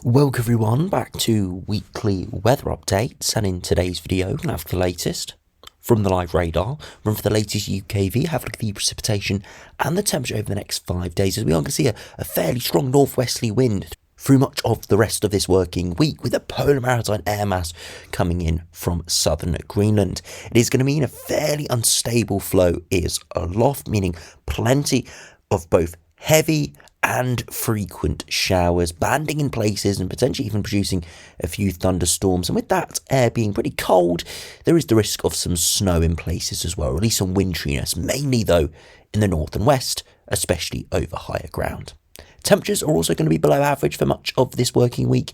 Welcome everyone back to weekly weather updates, and in today's video we're going to have the latest from the live radar, run for the latest UKV, have a look at the precipitation and the temperature over the next 5 days, as we are going to see a fairly strong northwesterly wind through much of the rest of this working week, with a polar maritime air mass coming in from southern Greenland. It is going to mean a fairly unstable flow is aloft, meaning plenty of both heavy and frequent showers, banding in places and potentially even producing a few thunderstorms. And with that air being pretty cold, there is the risk of some snow in places as well, or at least some winteriness, mainly though in the north and west, especially over higher ground. Temperatures are also going to be below average for much of this working week,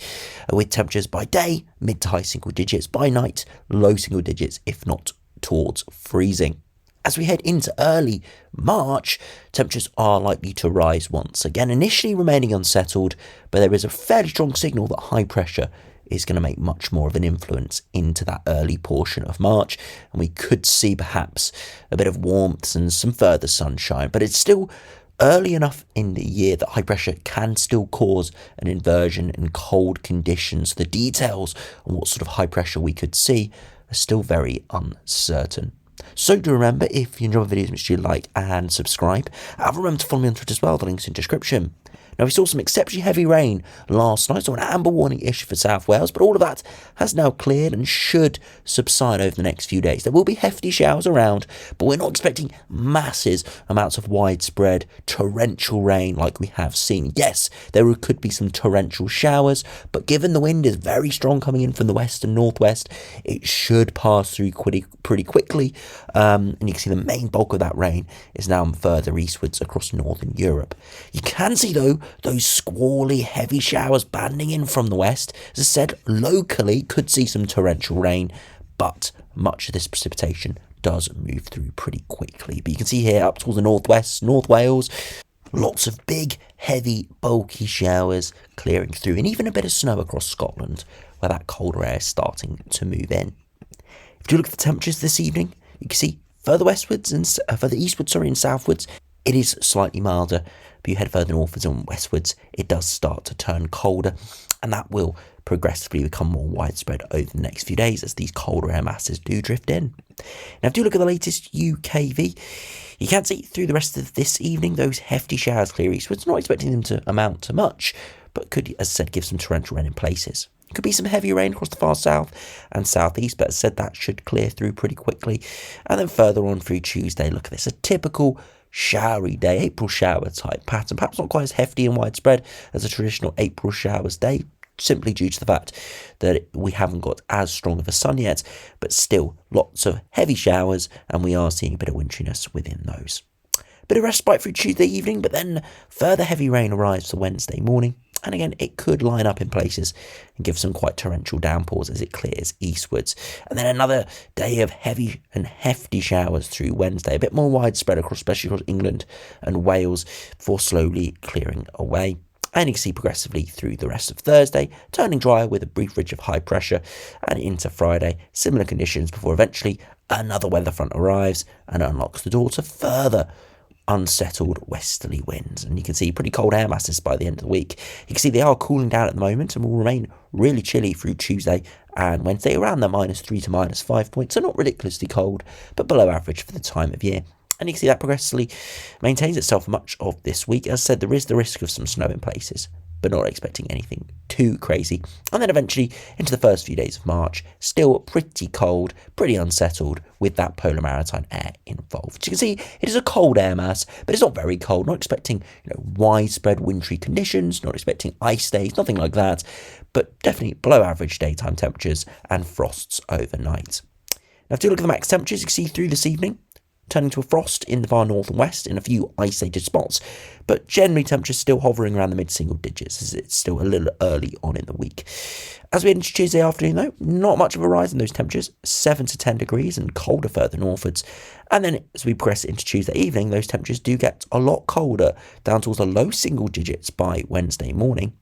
with temperatures by day mid to high single digits, by night low single digits, if not towards freezing. As we head into early March, temperatures are likely to rise once again, initially remaining unsettled, but there is a fairly strong signal that high pressure is going to make much more of an influence into that early portion of March, and we could see perhaps a bit of warmth and some further sunshine, but it's still early enough in the year that high pressure can still cause an inversion in cold conditions. The details on what sort of high pressure we could see are still very uncertain. So do remember, if you enjoy my videos, make sure you like and subscribe. And remember to follow me on Twitter as well, the link's in the description. Now, we saw some exceptionally heavy rain last night, so an amber warning issued for South Wales, but all of that has now cleared and should subside over the next few days. There will be hefty showers around, but we're not expecting massive amounts of widespread torrential rain like we have seen. Yes, there could be some torrential showers, but given the wind is very strong coming in from the west and northwest, it should pass through pretty quickly, and you can see the main bulk of that rain is now further eastwards across northern Europe. You can see, though, those squally heavy showers banding in from the west. As I said, locally could see some torrential rain, but much of this precipitation does move through pretty quickly. But you can see here up towards the northwest, North Wales, lots of big, heavy, bulky showers clearing through, and even a bit of snow across Scotland, where that colder air is starting to move in. If you look at the temperatures this evening, you can see further westwards and further eastwards, and southwards, it is slightly milder, but you head further northwards and westwards, it does start to turn colder, and that will progressively become more widespread over the next few days as these colder air masses do drift in. Now, if you look at the latest UKV, you can see through the rest of this evening those hefty showers clear eastwards, not expecting them to amount to much, but could, as I said, give some torrential rain in places. Could be some heavy rain across the far south and southeast, but as I said, that should clear through pretty quickly. And then further on through Tuesday, look at this, a typical showery day, April shower type pattern, perhaps not quite as hefty and widespread as a traditional April showers day, simply due to the fact that we haven't got as strong of a sun yet, but still lots of heavy showers, and we are seeing a bit of winteriness within those. Bit of respite through Tuesday evening, but then further heavy rain arrives for Wednesday morning. And again, it could line up in places and give some quite torrential downpours as it clears eastwards. And then another day of heavy and hefty showers through Wednesday, a bit more widespread across, especially across England and Wales, before slowly clearing away. And you can see progressively through the rest of Thursday, turning drier with a brief ridge of high pressure, and into Friday, similar conditions before eventually another weather front arrives and unlocks the door to further unsettled westerly winds. And you can see pretty cold air masses by the end of the week. You can see they are cooling down at the moment and will remain really chilly through Tuesday and Wednesday, around the -3 to -5 points, so not ridiculously cold, but below average for the time of year. And you can see that progressively maintains itself much of this week. As I said, there is the risk of some snow in places, but not expecting anything too crazy. And then eventually into the first few days of March, still pretty cold, pretty unsettled, with that polar maritime air involved. So you can see it is a cold air mass, but it's not very cold. Not expecting widespread wintry conditions, not expecting ice days, nothing like that, but definitely below average daytime temperatures and frosts overnight. Now, if you look at the max temperatures, you can see through this evening, turning to a frost in the far north and west in a few isolated spots, but generally temperatures still hovering around the mid-single digits as it's still a little early on in the week. As we head into Tuesday afternoon, though, not much of a rise in those temperatures, 7 to 10 degrees and colder further northwards. And then as we progress into Tuesday evening, those temperatures do get a lot colder, down towards the low single digits by Wednesday morning.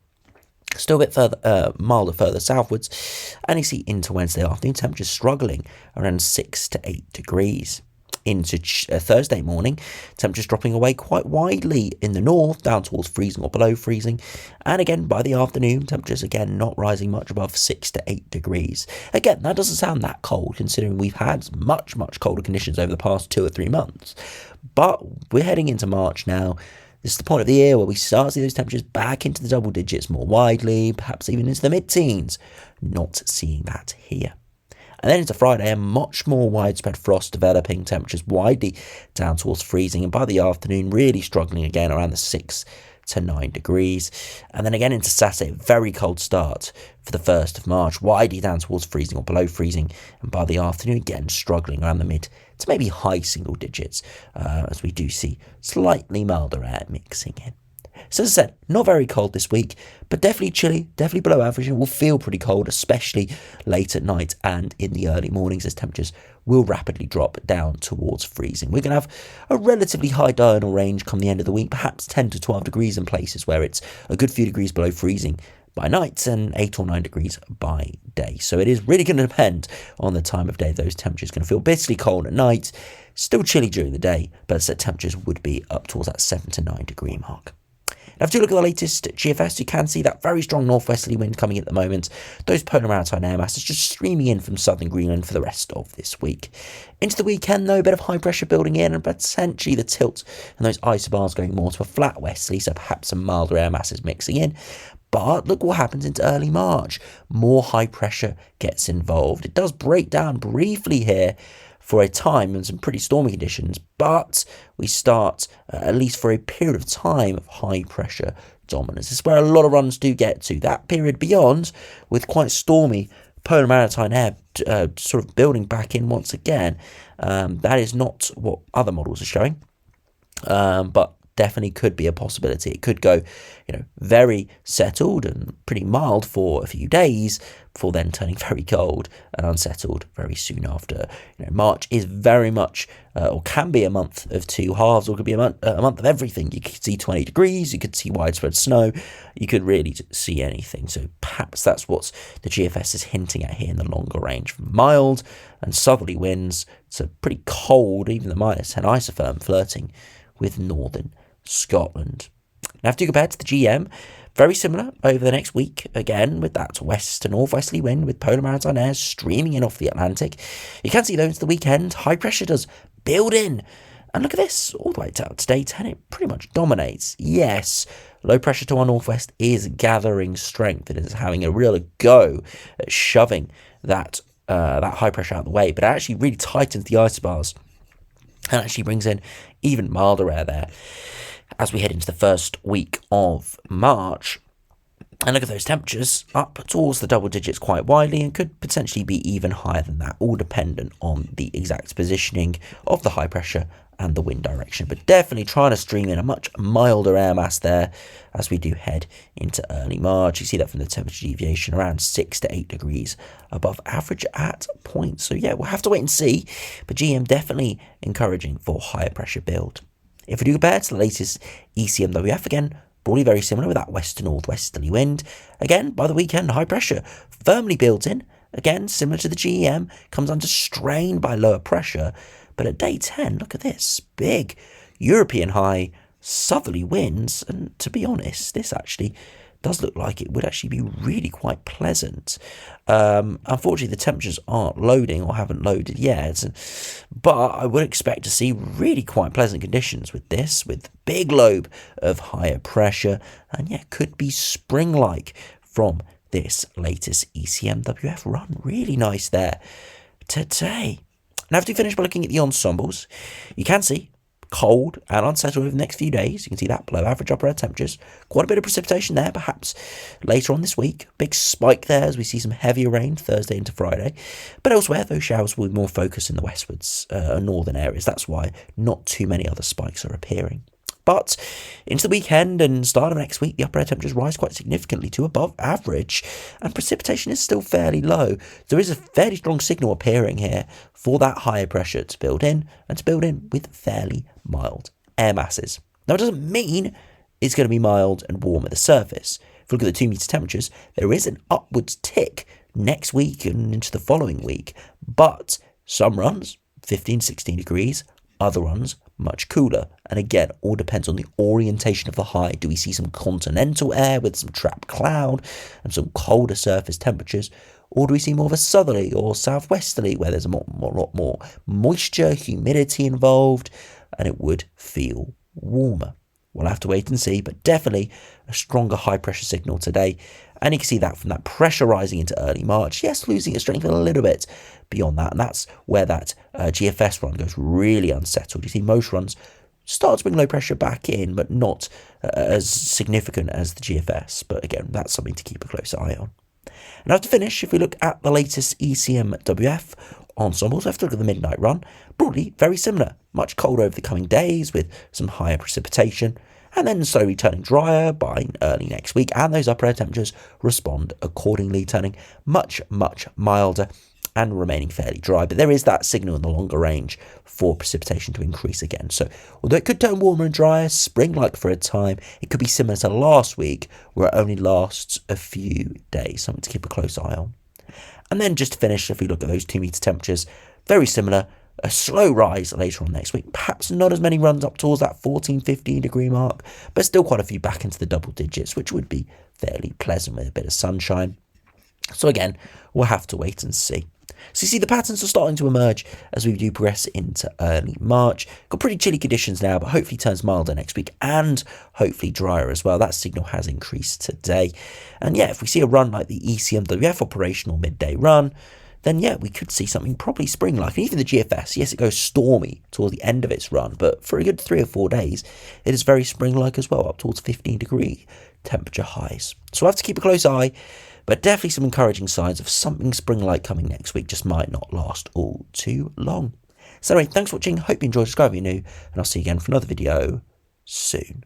Still a bit further, milder further southwards, and you see into Wednesday afternoon, temperatures struggling around 6 to 8 degrees. into Thursday morning, temperatures dropping away quite widely in the north, down towards freezing or below freezing. And again, by the afternoon, temperatures again not rising much above 6 to 8 degrees. Again, that doesn't sound that cold, considering we've had much colder conditions over the past 2 or 3 months. But we're heading into March now. This is the point of the year where we start to see those temperatures back into the double digits more widely, perhaps even into the mid-teens. Not seeing that here. And then into Friday, a much more widespread frost developing, temperatures widely down towards freezing, and by the afternoon really struggling again around the 6 to 9 degrees. And then again into Saturday, a very cold start for the 1st of March, widely down towards freezing or below freezing, and by the afternoon again struggling around the mid to maybe high single digits, as we do see slightly milder air mixing in. So as I said, not very cold this week, but definitely chilly, definitely below average, and will feel pretty cold, especially late at night and in the early mornings as temperatures will rapidly drop down towards freezing. We're going to have a relatively high diurnal range come the end of the week, perhaps 10 to 12 degrees in places where it's a good few degrees below freezing by night and 8 or 9 degrees by day. So it is really going to depend on the time of day. Those temperatures are going to feel bitterly cold at night, still chilly during the day, but the temperatures would be up towards that 7 to 9 degree mark. Now, if you look at the latest GFS, you can see that very strong northwesterly wind coming in at the moment. Those polar maritime air masses just streaming in from southern Greenland for the rest of this week. Into the weekend, though, a bit of high pressure building in and potentially the tilt and those isobars going more to a flat westerly, so perhaps some milder air masses mixing in. But look what happens into early March. More high pressure gets involved. It does break down briefly here for a time and some pretty stormy conditions, but we start, at least for a period of time, of high pressure dominance. This is where a lot of runs do get to. That period beyond, with quite stormy polar maritime air sort of building back in once again. That is not what other models are showing, but definitely could be a possibility. It could go, very settled and pretty mild for a few days before then turning very cold and unsettled very soon after. March is very much, or can be a month of two halves, or could be a month of everything. You could see 20 degrees, you could see widespread snow, you could really see anything. So perhaps that's what the GFS is hinting at here in the longer range. From mild and southerly winds to pretty cold, even the -10 isotherm flirting with northern Scotland. Now, if you compare to the GM, very similar over the next week, again with that west to northwesterly wind with polar maritime air streaming in off the Atlantic. You can see though into the weekend, high pressure does build in. And look at this, all the way down to day 10, it pretty much dominates. Yes, low pressure to our northwest is gathering strength. It is having a real go at shoving that high pressure out of the way, but it actually really tightens the isobars and actually brings in even milder air there as we head into the first week of March. And look at those temperatures up towards the double digits quite widely, and could potentially be even higher than that, all dependent on the exact positioning of the high pressure and the wind direction. But definitely trying to stream in a much milder air mass there as we do head into early March. You see that from the temperature deviation around 6 to 8 degrees above average at points. So yeah, we'll have to wait and see, but GM definitely encouraging for higher pressure build. If we do compare to the latest ECMWF, again, broadly very similar with that west to northwesterly wind. Again, by the weekend, high pressure firmly built in. Again, similar to the GEM, comes under strain by lower pressure. But at day 10, look at this, big European high southerly winds. And to be honest, this actually does look like it would actually be really quite pleasant. Unfortunately, the temperatures aren't loading or haven't loaded yet, but I would expect to see really quite pleasant conditions with this, with big lobe of higher pressure, and yeah, could be spring-like from this latest ECMWF run. Really nice there today. Now, after we finish by looking at the ensembles, you can see cold and unsettled over the next few days. You can see that below average upper air temperatures. Quite a bit of precipitation there, perhaps later on this week. Big spike there as we see some heavier rain Thursday into Friday. But elsewhere, those showers will be more focused in the westwards northern areas. That's why not too many other spikes are appearing. But into the weekend and start of next week, the upper air temperatures rise quite significantly to above average, and precipitation is still fairly low. There is a fairly strong signal appearing here for that higher pressure to build in, and to build in with fairly mild air masses. Now, it doesn't mean it's going to be mild and warm at the surface. If we look at the 2 meter temperatures, there is an upwards tick next week and into the following week, but some runs 15, 16 degrees, Other runs, much cooler. And again, all depends on the orientation of the high. Do we see some continental air with some trapped cloud and some colder surface temperatures? Or do we see more of a southerly or southwesterly where there's a lot more moisture, humidity involved, and it would feel warmer? We'll have to wait and see, but definitely a stronger high pressure signal today. And you can see that from that pressure rising into early March. Yes, losing its strength a little bit beyond that. And that's where that GFS run goes really unsettled. You see most runs start to bring low pressure back in, but not as significant as the GFS. But again, that's something to keep a close eye on. And now to finish, if we look at the latest ECMWF ensembles, we have to look at the midnight run. Broadly, very similar. Much colder over the coming days with some higher precipitation, and then slowly turning drier by early next week, and those upper air temperatures respond accordingly, turning much, much milder and remaining fairly dry. But there is that signal in the longer range for precipitation to increase again. So although it could turn warmer and drier, spring-like for a time, it could be similar to last week, where it only lasts a few days, something to keep a close eye on. And then just to finish, if we look at those 2 metre temperatures, very similar. A slow rise later on next week, perhaps not as many runs up towards that 14-15 degree mark, but still quite a few back into the double digits, which would be fairly pleasant with a bit of sunshine. So again, we'll have to wait and see. So you see the patterns are starting to emerge as we do progress into early March. Got pretty chilly conditions now, but hopefully turns milder next week and hopefully drier as well. That signal has increased today. And yeah, if we see a run like the ECMWF operational midday run, then yeah, we could see something probably spring-like. And even the GFS, yes, it goes stormy towards the end of its run, but for a good 3 or 4 days, it is very spring-like as well, up towards 15 degree temperature highs. So we'll have to keep a close eye, but definitely some encouraging signs of something spring-like coming next week. Just might not last all too long. So anyway, thanks for watching. Hope you enjoyed. Subscribe if you're new, and I'll see you again for another video soon.